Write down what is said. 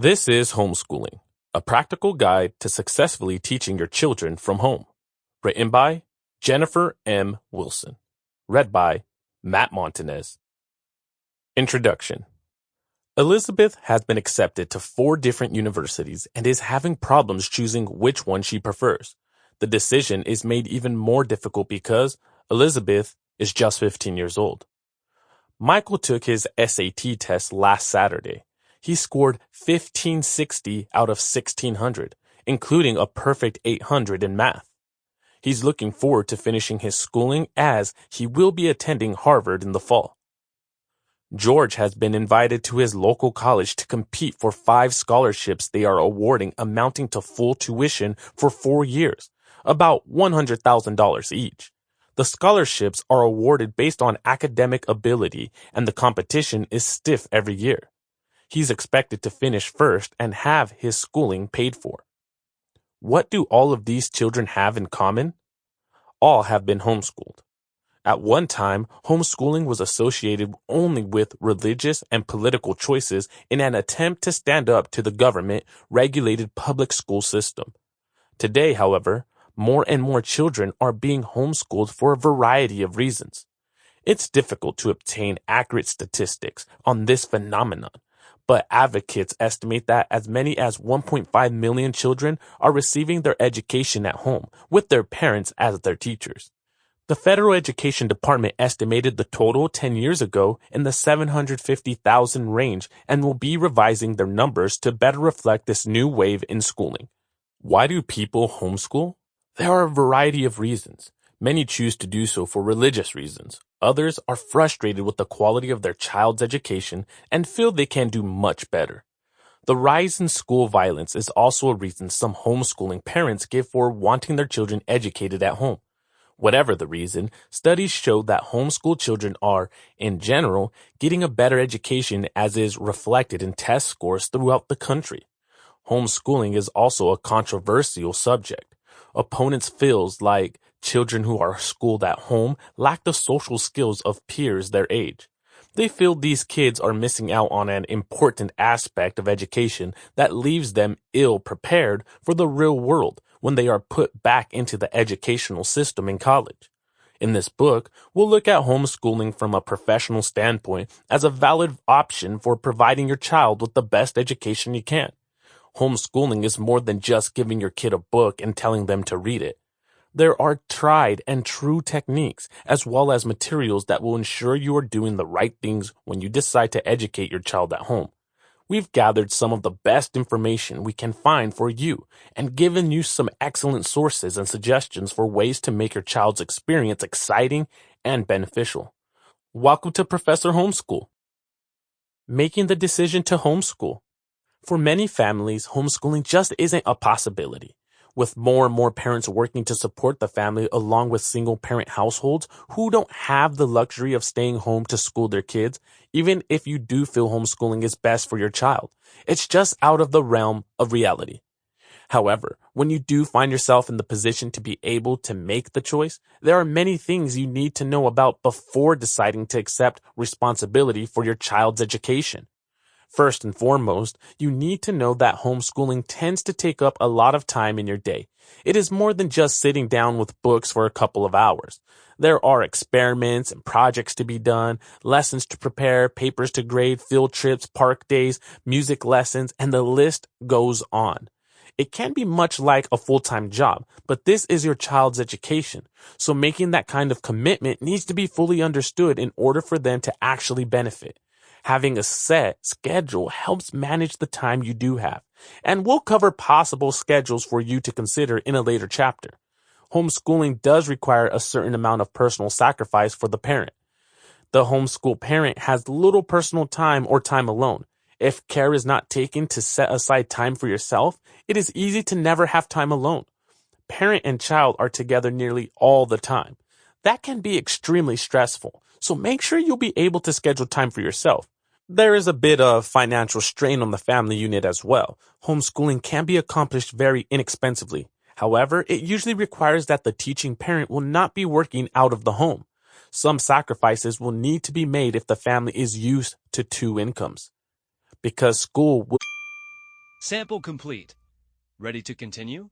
This is Homeschooling, a practical guide to successfully teaching your children from home. Written by Jennifer M. Wilson. Read by Matt Montanez. Introduction. Elizabeth has been accepted to 4 different universities and is having problems choosing which one she prefers. The decision is made even more difficult because Elizabeth is just 15 years old. Michael took his SAT test last Saturday. He scored 1560 out of 1600, including a perfect 800 in math. He's looking forward to finishing his schooling as he will be attending Harvard in the fall. George has been invited to his local college to compete for 5 scholarships they are awarding, amounting to full tuition for 4 years, about $100,000 each. The scholarships are awarded based on academic ability, and the competition is stiff every year. He's expected to finish first and have his schooling paid for. What do all of these children have in common? All have been homeschooled. At one time, homeschooling was associated only with religious and political choices in an attempt to stand up to the government-regulated public school system. Today, however, more and more children are being homeschooled for a variety of reasons. It's difficult to obtain accurate statistics on this phenomenon, but advocates estimate that as many as 1.5 million children are receiving their education at home with their parents as their teachers. The Federal Education Department estimated the total 10 years ago in the 750,000 range and will be revising their numbers to better reflect this new wave in schooling. Why do people homeschool? There are a variety of reasons. Many choose to do so for religious reasons. Others are frustrated with the quality of their child's education and feel they can do much better. The rise in school violence is also a reason some homeschooling parents give for wanting their children educated at home. Whatever the reason, studies show that homeschool children are, in general, getting a better education as is reflected in test scores throughout the country. Homeschooling is also a controversial subject. Opponents feel like children who are schooled at home lack the social skills of peers their age. They feel these kids are missing out on an important aspect of education that leaves them ill prepared for the real world when they are put back into the educational system in college. In this book, we'll look at homeschooling from a professional standpoint as a valid option for providing your child with the best education you can. Homeschooling is more than just giving your kid a book and telling them to read it. There are tried and true techniques as well as materials that will ensure you are doing the right things when you decide to educate your child at home. We've gathered some of the best information we can find for you and given you some excellent sources and suggestions for ways to make your child's experience exciting and beneficial. Welcome to Professor Homeschool. Making the decision to homeschool. For many families, homeschooling just isn't a possibility. With more and more parents working to support the family along with single-parent households who don't have the luxury of staying home to school their kids, even if you do feel homeschooling is best for your child, it's just out of the realm of reality. However, when you do find yourself in the position to be able to make the choice, there are many things you need to know about before deciding to accept responsibility for your child's education. First and foremost, you need to know that homeschooling tends to take up a lot of time in your day. It is more than just sitting down with books for a couple of hours. There are experiments and projects to be done, lessons to prepare, papers to grade, field trips, park days, music lessons, and the list goes on. It can be much like a full-time job, but this is your child's education. So making that kind of commitment needs to be fully understood in order for them to actually benefit. Having a set schedule helps manage the time you do have, and we'll cover possible schedules for you to consider in a later chapter. Homeschooling does require a certain amount of personal sacrifice for the parent. The homeschool parent has little personal time or time alone. If care is not taken to set aside time for yourself, it is easy to never have time alone. Parent and child are together nearly all the time. That can be extremely stressful, so make sure you'll be able to schedule time for yourself. There is a bit of financial strain on the family unit as well. Homeschooling can be accomplished very inexpensively. However, it usually requires that the teaching parent will not be working out of the home. Some sacrifices will need to be made if the family is used to 2 incomes. Because school will Sample complete. Ready to continue?